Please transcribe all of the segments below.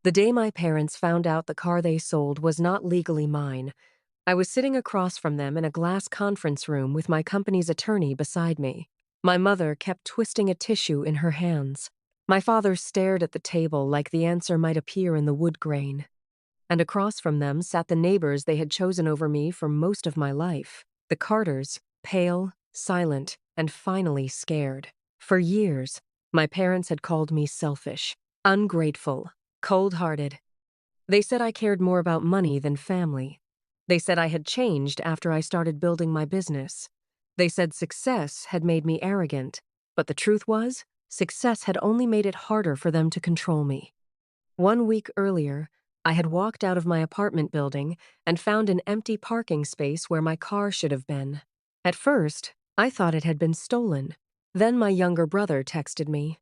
The day my parents found out the car they sold was not legally mine, I was sitting across from them in a glass conference room with my company's attorney beside me. My mother kept twisting a tissue in her hands. My father stared at the table like the answer might appear in the wood grain. And across from them sat the neighbors they had chosen over me for most of my life. The Carters, pale, silent, and finally scared. For years, my parents had called me selfish, ungrateful, cold-hearted. They said I cared more about money than family. They said I had changed after I started building my business. They said success had made me arrogant, but the truth was, success had only made it harder for them to control me. 1 week earlier, I had walked out of my apartment building and found an empty parking space where my car should have been. At first, I thought it had been stolen. Then my younger brother texted me.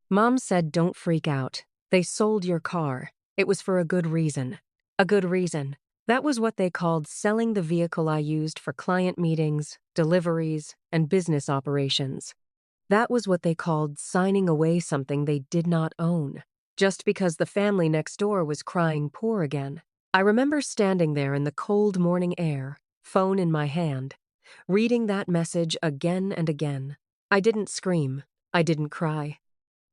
Mom said, "Don't freak out. They sold your car. It was for a good reason." A good reason. That was what they called selling the vehicle I used for client meetings, deliveries, and business operations. That was what they called signing away something they did not own, just because the family next door was crying poor again. I remember standing there in the cold morning air, phone in my hand, reading that message again and again. I didn't scream. I didn't cry.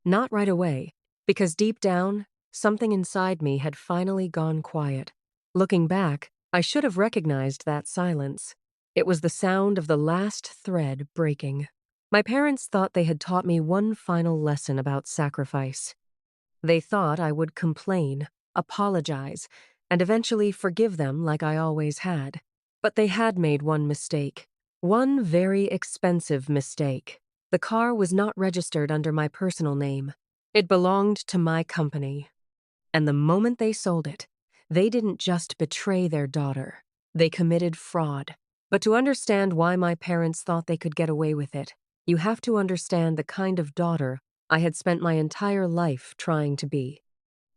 Not right away, because deep down, something inside me had finally gone quiet. Looking back, I should have recognized that silence. It was the sound of the last thread breaking. My parents thought they had taught me one final lesson about sacrifice. They thought I would complain, apologize, and eventually forgive them like I always had. But they had made one mistake. One very expensive mistake. The car was not registered under my personal name. It belonged to my company. And the moment they sold it, they didn't just betray their daughter. They committed fraud. But to understand why my parents thought they could get away with it, you have to understand the kind of daughter I had spent my entire life trying to be.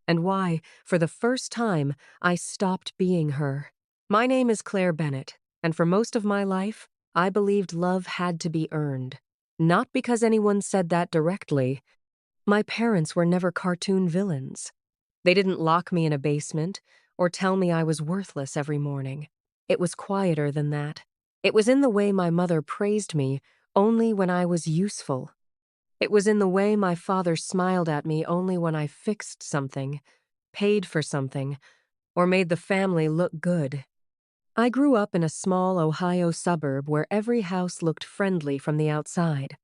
And why, for the first time, I stopped being her. My name is Claire Bennett, and for most of my life, I believed love had to be earned. Not because anyone said that directly. My parents were never cartoon villains. They didn't lock me in a basement or tell me I was worthless every morning. It was quieter than that. It was in the way my mother praised me only when I was useful. It was in the way my father smiled at me only when I fixed something, paid for something, or made the family look good. I grew up in a small Ohio suburb where every house looked friendly from the outside.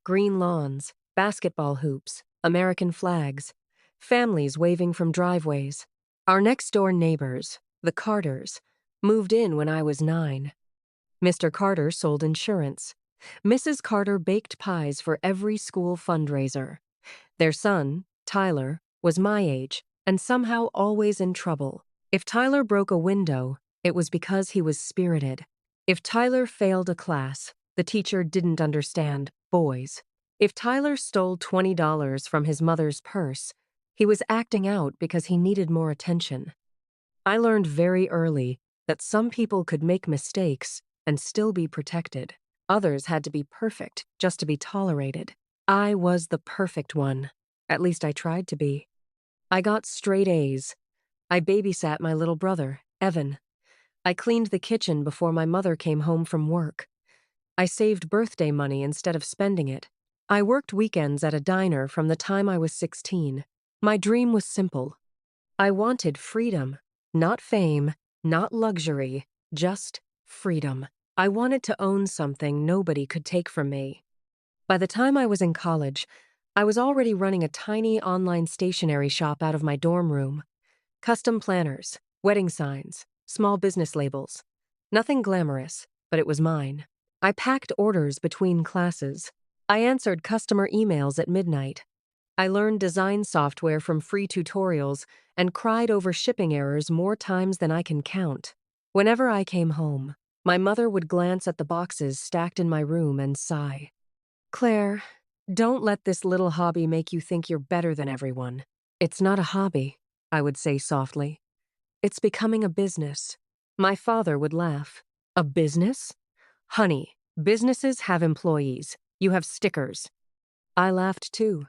Green lawns, basketball hoops, American flags, families waving from driveways. Our next-door neighbors, the Carters, moved in when I was 9. Mr. Carter sold insurance. Mrs. Carter baked pies for every school fundraiser. Their son, Tyler, was my age and somehow always in trouble. If Tyler broke a window, it was because he was spirited. If Tyler failed a class, the teacher didn't understand boys. If Tyler stole $20 from his mother's purse, he was acting out because he needed more attention. I learned very early that some people could make mistakes and still be protected. Others had to be perfect just to be tolerated. I was the perfect one. At least I tried to be. I got straight A's. I babysat my little brother, Evan. I cleaned the kitchen before my mother came home from work. I saved birthday money instead of spending it. I worked weekends at a diner from the time I was 16. My dream was simple. I wanted freedom, not fame, not luxury, just freedom. I wanted to own something nobody could take from me. By the time I was in college, I was already running a tiny online stationery shop out of my dorm room. Custom planners, wedding signs, small business labels. Nothing glamorous, but it was mine. I packed orders between classes. I answered customer emails at midnight. I learned design software from free tutorials and cried over shipping errors more times than I can count. Whenever I came home, my mother would glance at the boxes stacked in my room and sigh. "Claire, don't let this little hobby make you think you're better than everyone." "It's not a hobby," I would say softly. "It's becoming a business." My father would laugh. "A business? Honey, businesses have employees. You have stickers." I laughed too,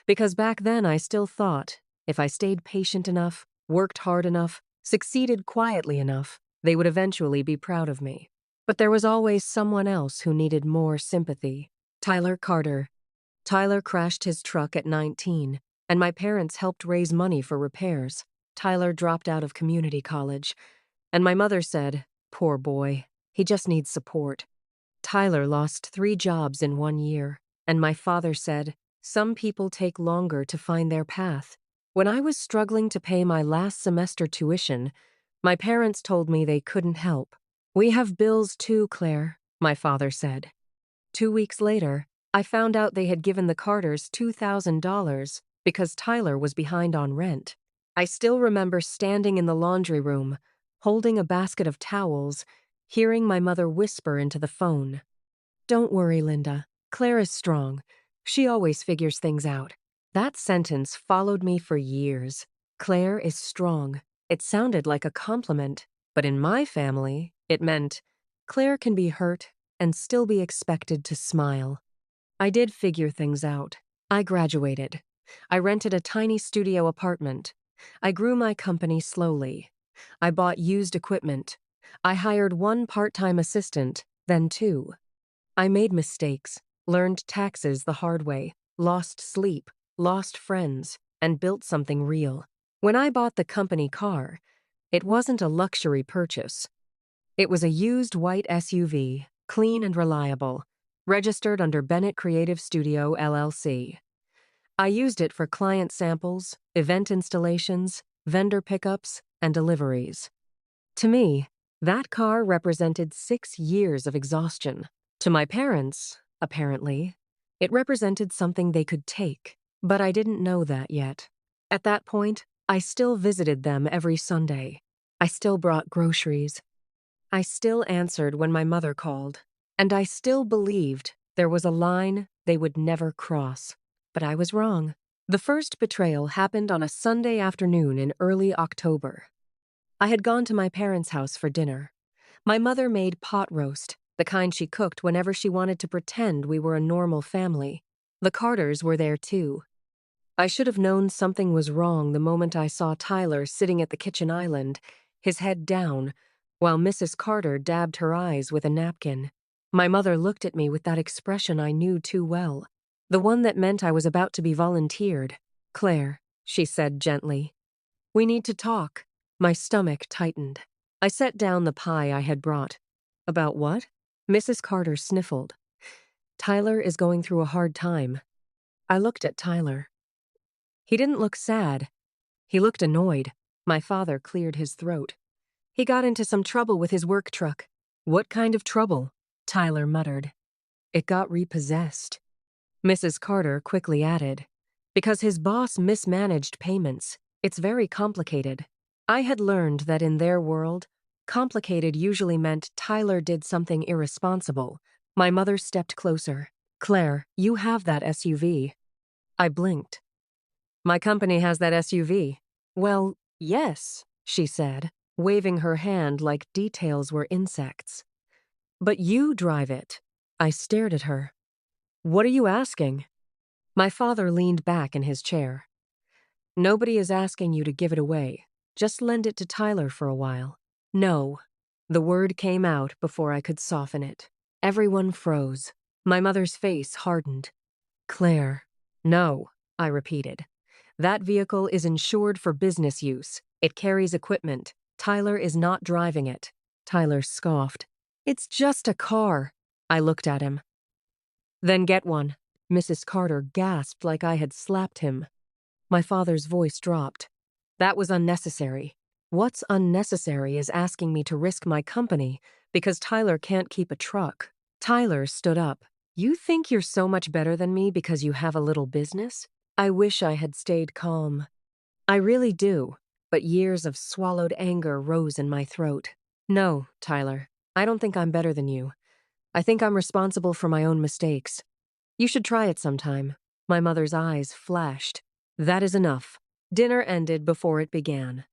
because back then I still thought, If I stayed patient enough, worked hard enough, succeeded quietly enough, they would eventually be proud of me. But there was always someone else who needed more sympathy. Tyler Carter. Tyler crashed his truck at 19, and my parents helped raise money for repairs. Tyler dropped out of community college, and my mother said, "Poor boy, he just needs support." Tyler lost 3 jobs in 1 year, and my father said, "Some people take longer to find their path." When I was struggling to pay my last semester tuition, my parents told me they couldn't help. "We have bills too, Claire," my father said. 2 weeks later, I found out they had given the Carters $2,000 because Tyler was behind on rent. I still remember standing in the laundry room, holding a basket of towels, hearing my mother whisper into the phone, "Don't worry, Linda. Claire is strong. She always figures things out." That sentence followed me for years. Claire is strong. It sounded like a compliment, but in my family, it meant Claire can be hurt and still be expected to smile. I did figure things out. I graduated. I rented a tiny studio apartment. I grew my company slowly. I bought used equipment. I hired 1 part-time assistant, then 2. I made mistakes, learned taxes the hard way, lost sleep, lost friends, and built something real. When I bought the company car, it wasn't a luxury purchase. It was a used white SUV, clean and reliable, registered under Bennett Creative Studio, LLC. I used it for client samples, event installations, vendor pickups, and deliveries. To me, that car represented 6 years of exhaustion. To my parents, apparently, it represented something they could take, but I didn't know that yet. At that point, I still visited them every Sunday. I still brought groceries. I still answered when my mother called, and I still believed there was a line they would never cross. But I was wrong. The first betrayal happened on a Sunday afternoon in early October. I had gone to my parents' house for dinner. My mother made pot roast, the kind she cooked whenever she wanted to pretend we were a normal family. The Carters were there too. I should have known something was wrong the moment I saw Tyler sitting at the kitchen island, his head down, while Mrs. Carter dabbed her eyes with a napkin. My mother looked at me with that expression I knew too well, the one that meant I was about to be volunteered. "Claire," she said gently, "we need to talk." My stomach tightened. I set down the pie I had brought. "About what?" Mrs. Carter sniffled. "Tyler is going through a hard time." I looked at Tyler. He didn't look sad. He looked annoyed. My father cleared his throat. "He got into some trouble with his work truck." "What kind of trouble?" Tyler muttered. "It got repossessed." Mrs. Carter quickly added, "Because his boss mismanaged payments. It's very complicated." I had learned that in their world, complicated usually meant Tyler did something irresponsible. My mother stepped closer. "Claire, you have that SUV." I blinked. "My company has that SUV." "Well, yes," she said, waving her hand like details were insects. "But you drive it." I stared at her. "What are you asking?" My father leaned back in his chair. "Nobody is asking you to give it away. Just lend it to Tyler for a while." "No." The word came out before I could soften it. Everyone froze. My mother's face hardened. "Claire." "No," I repeated. "That vehicle is insured for business use. It carries equipment. Tyler is not driving it." Tyler scoffed. "It's just a car." I looked at him. "Then get one." Mrs. Carter gasped like I had slapped him. My father's voice dropped. "That was unnecessary. What's unnecessary is asking me to risk my company because Tyler can't keep a truck." Tyler stood up. "You think you're so much better than me because you have a little business?" I wish I had stayed calm. I really do, but years of swallowed anger rose in my throat. "No, Tyler, I don't think I'm better than you. I think I'm responsible for my own mistakes. You should try it sometime." My mother's eyes flashed. "That is enough." Dinner ended before it began.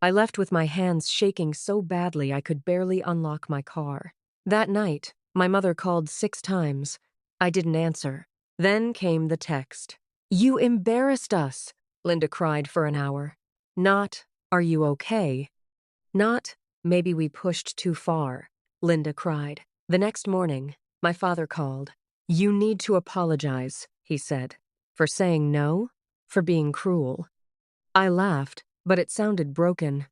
I left with my hands shaking so badly I could barely unlock my car. That night, my mother called 6 times. I didn't answer. Then came the text. "You embarrassed us. Linda cried for an hour. Not, are you okay? Not, maybe we pushed too far, Linda cried. The next morning, my father called. You need to apologize, he said. For saying no? For being cruel? I laughed, but it sounded broken.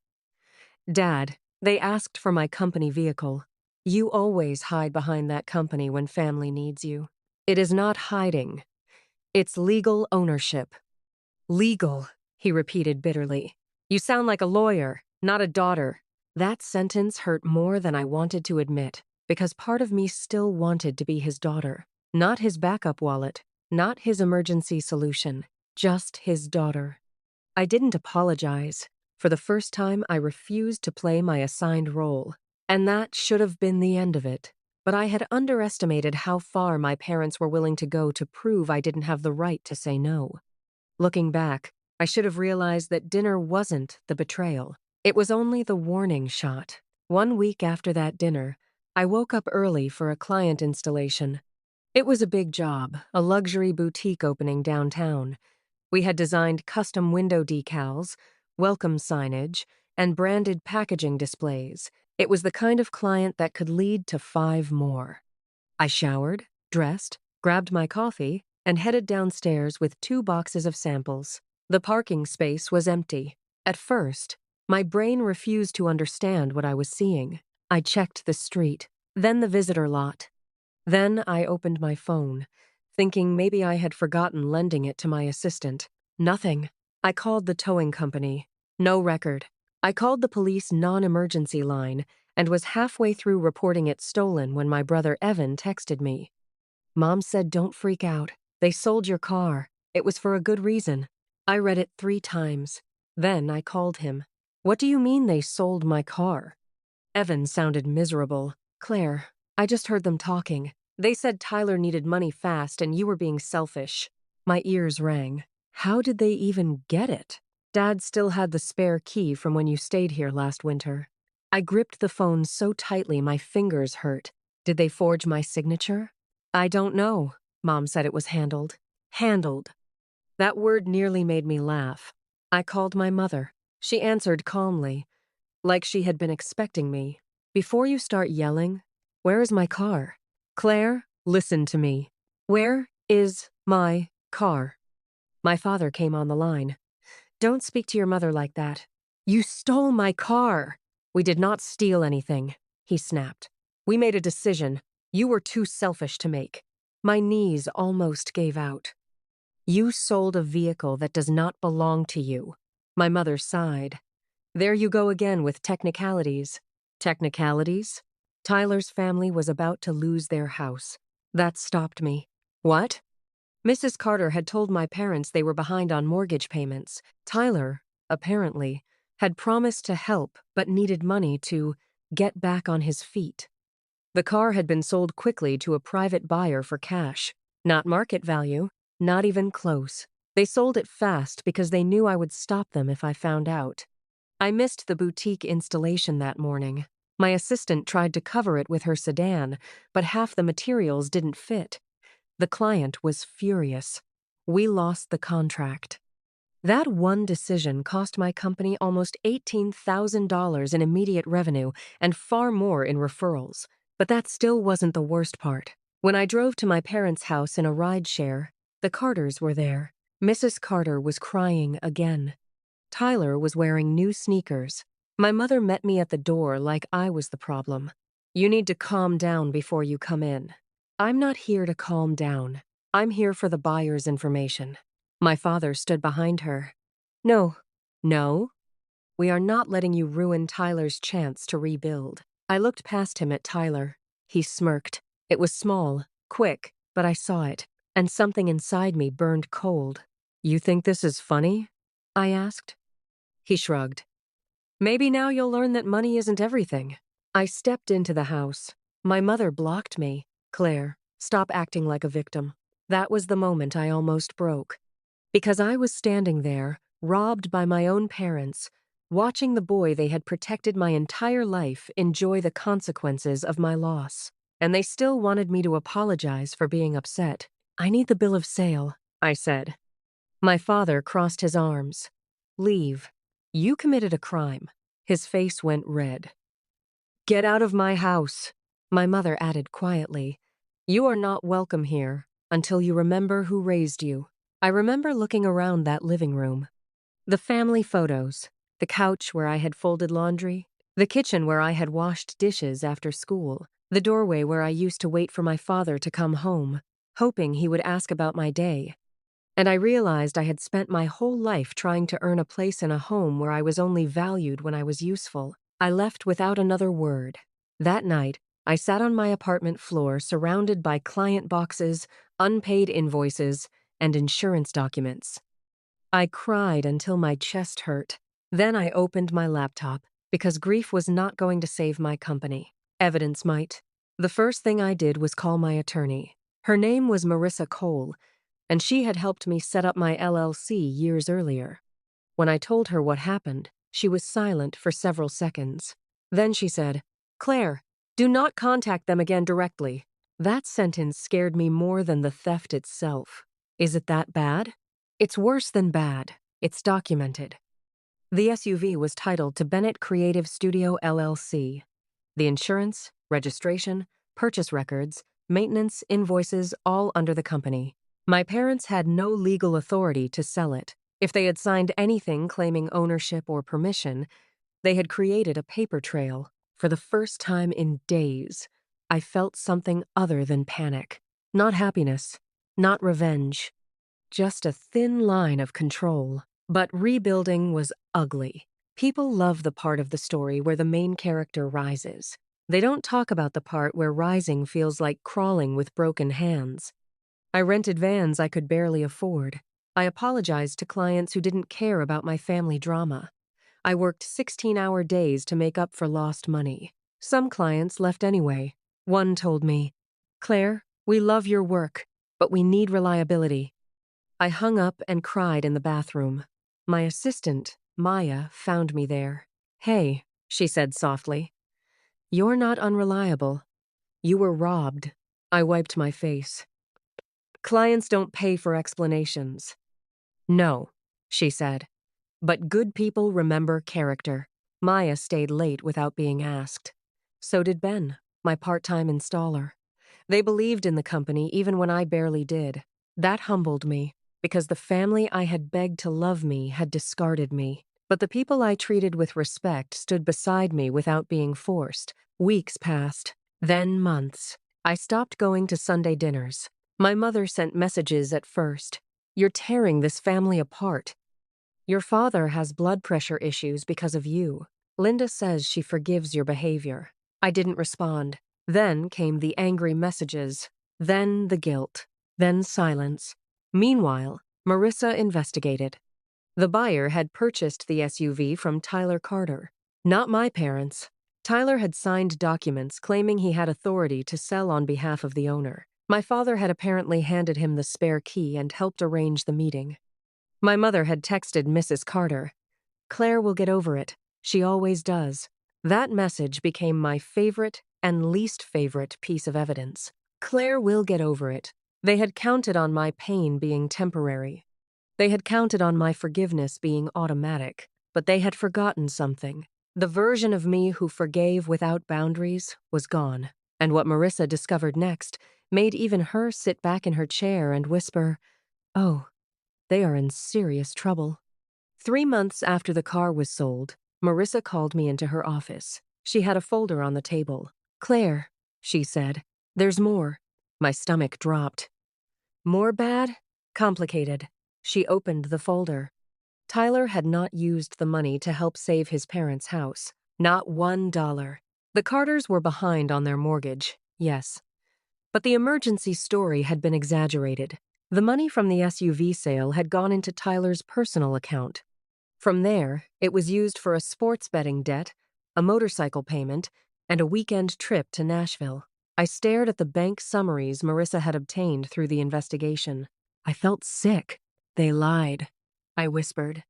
Dad, they asked for my company vehicle. You always hide behind that company when family needs you. It is not hiding. It's legal ownership. Legal, he repeated bitterly. You sound like a lawyer, not a daughter. That sentence hurt more than I wanted to admit, because part of me still wanted to be his daughter. Not his backup wallet, not his emergency solution, just his daughter. I didn't apologize. For the first time, I refused to play my assigned role. And that should have been the end of it. But I had underestimated how far my parents were willing to go to prove I didn't have the right to say no. Looking back, I should have realized that dinner wasn't the betrayal. It was only the warning shot. 1 week after that dinner, I woke up early for a client installation. It was a big job, a luxury boutique opening downtown. We had designed custom window decals, welcome signage, and branded packaging displays. It was the kind of client that could lead to 5 more. I showered, dressed, grabbed my coffee, and headed downstairs with 2 boxes of samples. The parking space was empty. At first, my brain refused to understand what I was seeing. I checked the street, then the visitor lot. Then I opened my phone, thinking maybe I had forgotten lending it to my assistant. Nothing. I called the towing company. No record. I called the police non-emergency line and was halfway through reporting it stolen when my brother Evan texted me. Mom said don't freak out. They sold your car. It was for a good reason. I read it 3 times. Then I called him. What do you mean they sold my car? Evan sounded miserable. Claire, I just heard them talking. They said Tyler needed money fast and you were being selfish. My ears rang. How did they even get it? Dad still had the spare key from when you stayed here last winter. I gripped the phone so tightly my fingers hurt. Did they forge my signature? I don't know. Mom said it was handled. Handled. That word nearly made me laugh. I called my mother. She answered calmly, like she had been expecting me. Before you start yelling, where is my car? Claire, listen to me. Where is my car? My father came on the line. Don't speak to your mother like that. You stole my car. We did not steal anything, he snapped. We made a decision. You were too selfish to make. My knees almost gave out. You sold a vehicle that does not belong to you. My mother sighed. There you go again with technicalities. Technicalities? Tyler's family was about to lose their house. That stopped me. What? Mrs. Carter had told my parents they were behind on mortgage payments. Tyler, apparently, had promised to help but needed money to get back on his feet. The car had been sold quickly to a private buyer for cash. Not market value, not even close. They sold it fast because they knew I would stop them if I found out. I missed the boutique installation that morning. My assistant tried to cover it with her sedan, but half the materials didn't fit. The client was furious. We lost the contract. That one decision cost my company almost $18,000 in immediate revenue and far more in referrals. But that still wasn't the worst part. When I drove to my parents' house in a rideshare, the Carters were there. Mrs. Carter was crying again. Tyler was wearing new sneakers. My mother met me at the door like I was the problem. You need to calm down before you come in. I'm not here to calm down. I'm here for the buyer's information. My father stood behind her. No. No? We are not letting you ruin Tyler's chance to rebuild. I looked past him at Tyler. He smirked. It was small, quick, but I saw it, and something inside me burned cold. You think this is funny? I asked. He shrugged. Maybe now you'll learn that money isn't everything. I stepped into the house. My mother blocked me. Claire, stop acting like a victim. That was the moment I almost broke. Because I was standing there, robbed by my own parents, watching the boy they had protected my entire life enjoy the consequences of my loss. And they still wanted me to apologize for being upset. I need the bill of sale, I said. My father crossed his arms. Leave. You committed a crime. His face went red. Get out of my house. My mother added quietly. You are not welcome here until you remember who raised you. I remember looking around that living room. The family photos, the couch where I had folded laundry, the kitchen where I had washed dishes after school, the doorway where I used to wait for my father to come home, hoping he would ask about my day. And I realized I had spent my whole life trying to earn a place in a home where I was only valued when I was useful. I left without another word. That night, I sat on my apartment floor surrounded by client boxes, unpaid invoices, and insurance documents. I cried until my chest hurt. Then I opened my laptop, because grief was not going to save my company. Evidence might. The first thing I did was call my attorney. Her name was Marissa Cole, and she had helped me set up my LLC years earlier. When I told her what happened, she was silent for several seconds. Then she said, "Claire, do not contact them again directly." That sentence scared me more than the theft itself. Is it that bad? It's worse than bad. It's documented. The SUV was titled to Bennett Creative Studio LLC. The insurance, registration, purchase records, maintenance, invoices, all under the company. My parents had no legal authority to sell it. If they had signed anything claiming ownership or permission, they had created a paper trail. For the first time in days, I felt something other than panic. Not happiness, not revenge, just a thin line of control. But rebuilding was ugly. People love the part of the story where the main character rises. They don't talk about the part where rising feels like crawling with broken hands. I rented vans I could barely afford. I apologized to clients who didn't care about my family drama. I worked 16-hour days to make up for lost money. Some clients left anyway. One told me, "Claire, we love your work, but we need reliability." I hung up and cried in the bathroom. My assistant, Maya, found me there. "Hey," she said softly. "You're not unreliable. You were robbed." I wiped my face. "Clients don't pay for explanations." "No," she said. "But good people remember character." Maya stayed late without being asked. So did Ben, my part-time installer. They believed in the company even when I barely did. That humbled me, because the family I had begged to love me had discarded me. But the people I treated with respect stood beside me without being forced. Weeks passed, then months. I stopped going to Sunday dinners. My mother sent messages at first. "You're tearing this family apart. Your father has blood pressure issues because of you. Linda says she forgives your behavior." I didn't respond. Then came the angry messages. Then the guilt. Then silence. Meanwhile, Marissa investigated. The buyer had purchased the SUV from Tyler Carter, not my parents. Tyler had signed documents claiming he had authority to sell on behalf of the owner. My father had apparently handed him the spare key and helped arrange the meeting. My mother had texted Mrs. Carter, "Claire will get over it. She always does." That message became my favorite and least favorite piece of evidence. Claire will get over it. They had counted on my pain being temporary. They had counted on my forgiveness being automatic. But they had forgotten something. The version of me who forgave without boundaries was gone. And what Marissa discovered next made even her sit back in her chair and whisper, "Oh, they are in serious trouble." 3 months after the car was sold, Marissa called me into her office. She had a folder on the table. "Claire," she said, "there's more." My stomach dropped. More bad? Complicated. She opened the folder. Tyler had not used the money to help save his parents' house. Not $1. The Carters were behind on their mortgage, yes. But the emergency story had been exaggerated. The money from the SUV sale had gone into Tyler's personal account. From there, it was used for a sports betting debt, a motorcycle payment, and a weekend trip to Nashville. I stared at the bank summaries Marissa had obtained through the investigation. I felt sick. "They lied," I whispered.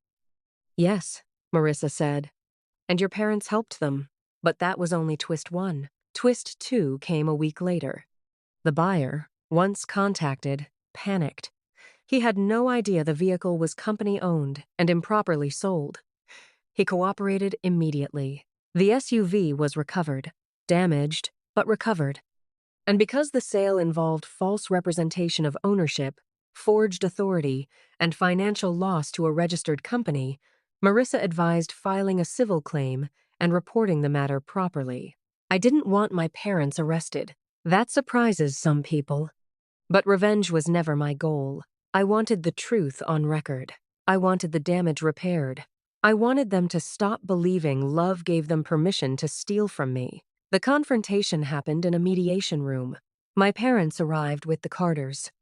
"Yes," Marissa said. "And your parents helped them." But that was only twist one. Twist two came a week later. The buyer, once contacted, panicked. He had no idea the vehicle was company-owned and improperly sold. He cooperated immediately. The SUV was recovered. Damaged, but recovered. And because the sale involved false representation of ownership, forged authority, and financial loss to a registered company, Marissa advised filing a civil claim and reporting the matter properly. I didn't want my parents arrested. That surprises some people. But revenge was never my goal. I wanted the truth on record. I wanted the damage repaired. I wanted them to stop believing love gave them permission to steal from me. The confrontation happened in a mediation room. My parents arrived with the Carters.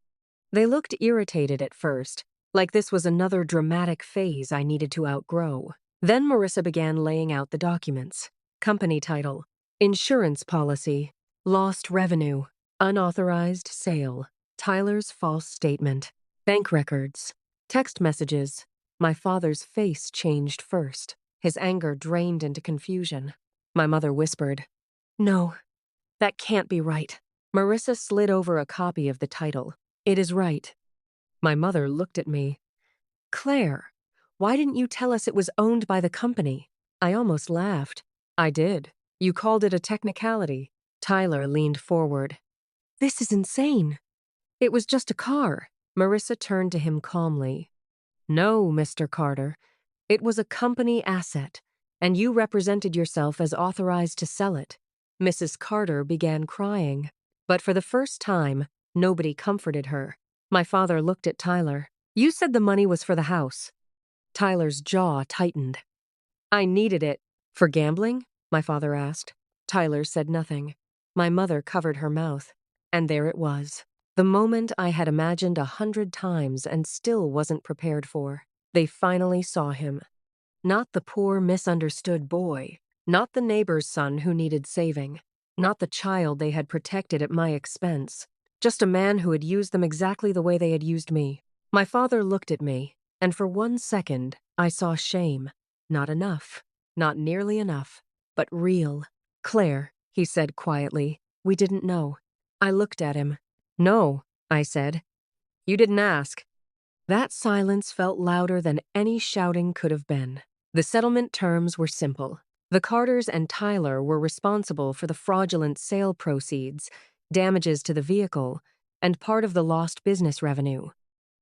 They looked irritated at first, like this was another dramatic phase I needed to outgrow. Then Marissa began laying out the documents. Company title, insurance policy, lost revenue, unauthorized sale, Tyler's false statement, bank records, text messages. My father's face changed first. His anger drained into confusion. My mother whispered, "No, that can't be right." Marissa slid over a copy of the title. "It is right." My mother looked at me. "Claire, why didn't you tell us it was owned by the company?" I almost laughed. "I did. You called it a technicality." Tyler leaned forward. "This is insane. It was just a car." Marissa turned to him calmly. "No, Mr. Carter. It was a company asset, and you represented yourself as authorized to sell it." Mrs. Carter began crying, but for the first time, nobody comforted her. My father looked at Tyler. "You said the money was for the house." Tyler's jaw tightened. "I needed it." "For gambling?" my father asked. Tyler said nothing. My mother covered her mouth. And there it was. The moment I had imagined 100 times and still wasn't prepared for. They finally saw him. Not the poor, misunderstood boy. Not the neighbor's son who needed saving. Not the child they had protected at my expense. Just a man who had used them exactly the way they had used me. My father looked at me, and for 1 second, I saw shame. Not enough. Not nearly enough. But real. "Claire," he said quietly, "we didn't know." I looked at him. "No," I said. "You didn't ask." That silence felt louder than any shouting could have been. The settlement terms were simple. The Carters and Tyler were responsible for the fraudulent sale proceeds, damages to the vehicle, and part of the lost business revenue.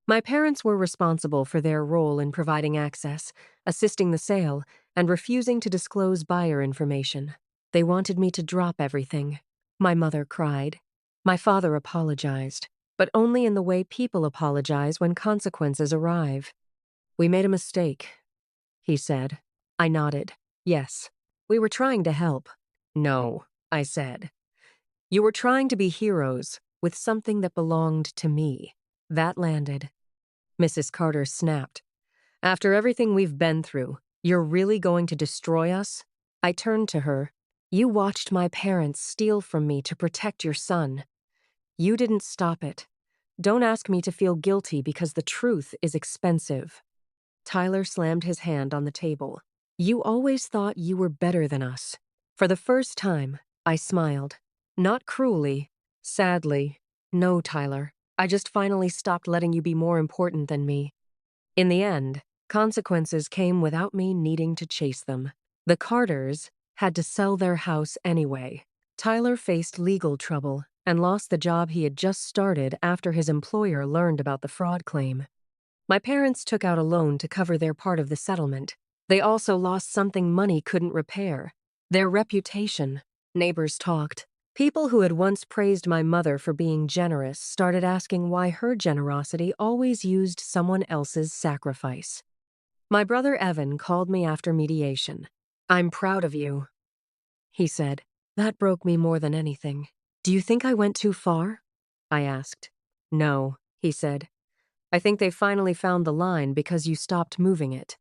My parents were responsible for their role in providing access, assisting the sale, and refusing to disclose buyer information. They wanted me to drop everything. My mother cried. My father apologized, but only in the way people apologize when consequences arrive. "We made a mistake," he said. I nodded. "Yes. We were trying to help." "No," I said. "You were trying to be heroes with something that belonged to me." That landed. Mrs. Carter snapped. "After everything we've been through, you're really going to destroy us?" I turned to her. "You watched my parents steal from me to protect your son. You didn't stop it. Don't ask me to feel guilty because the truth is expensive." Tyler slammed his hand on the table. "You always thought you were better than us." For the first time, I smiled. Not cruelly, sadly. "No, Tyler. I just finally stopped letting you be more important than me." In the end, consequences came without me needing to chase them. The Carters had to sell their house anyway. Tyler faced legal trouble and lost the job he had just started after his employer learned about the fraud claim. My parents took out a loan to cover their part of the settlement. They also lost something money couldn't repair: their reputation. Neighbors talked. People who had once praised my mother for being generous started asking why her generosity always used someone else's sacrifice. My brother Evan called me after mediation. "I'm proud of you," he said. That broke me more than anything. "Do you think I went too far?" I asked. "No," he said. "I think they finally found the line because you stopped moving it."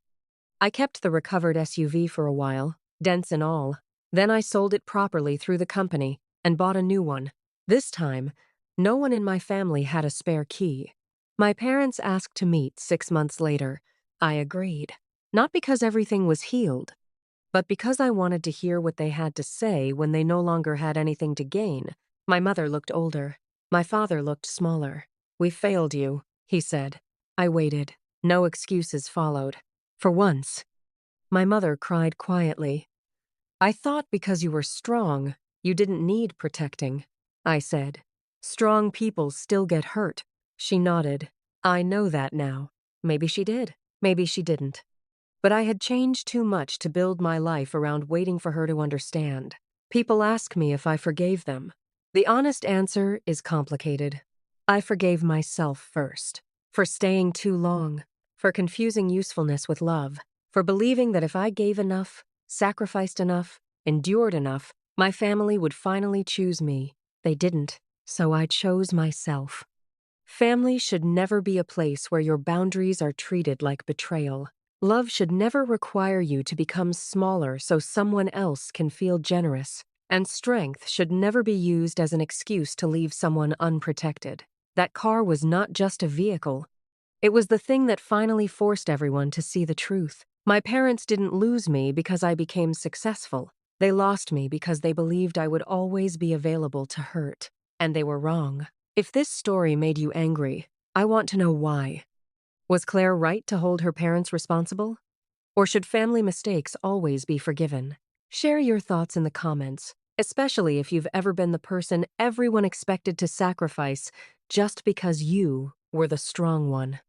I kept the recovered SUV for a while, dents and all. Then I sold it properly through the company and bought a new one. This time, no one in my family had a spare key. My parents asked to meet 6 months later. I agreed. Not because everything was healed, but because I wanted to hear what they had to say when they no longer had anything to gain. My mother looked older. My father looked smaller. "We failed you," he said. I waited. No excuses followed. For once, my mother cried quietly. I thought because you were strong, you didn't need protecting, I said. Strong people still get hurt. She nodded. I know that now. Maybe she did. Maybe she didn't. But I had changed too much to build my life around waiting for her to understand. People ask me if I forgave them. The honest answer is complicated. I forgave myself first. For staying too long. For confusing usefulness with love. For believing that if I gave enough, sacrificed enough, endured enough, my family would finally choose me. They didn't, so I chose myself. Family should never be a place where your boundaries are treated like betrayal. Love should never require you to become smaller so someone else can feel generous. And strength should never be used as an excuse to leave someone unprotected. That car was not just a vehicle. It was the thing that finally forced everyone to see the truth. My parents didn't lose me because I became successful. They lost me because they believed I would always be available to hurt. And they were wrong. If this story made you angry, I want to know why. Was Claire right to hold her parents responsible? Or should family mistakes always be forgiven? Share your thoughts in the comments, especially if you've ever been the person everyone expected to sacrifice just because you were the strong one.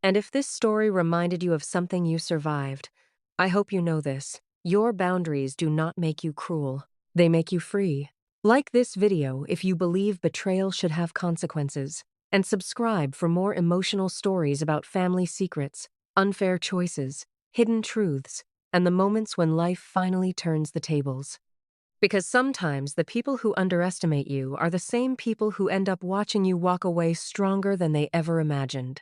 And if this story reminded you of something you survived, I hope you know this. Your boundaries do not make you cruel. They make you free. Like this video if you believe betrayal should have consequences. And subscribe for more emotional stories about family secrets, unfair choices, hidden truths, and the moments when life finally turns the tables. Because sometimes the people who underestimate you are the same people who end up watching you walk away stronger than they ever imagined.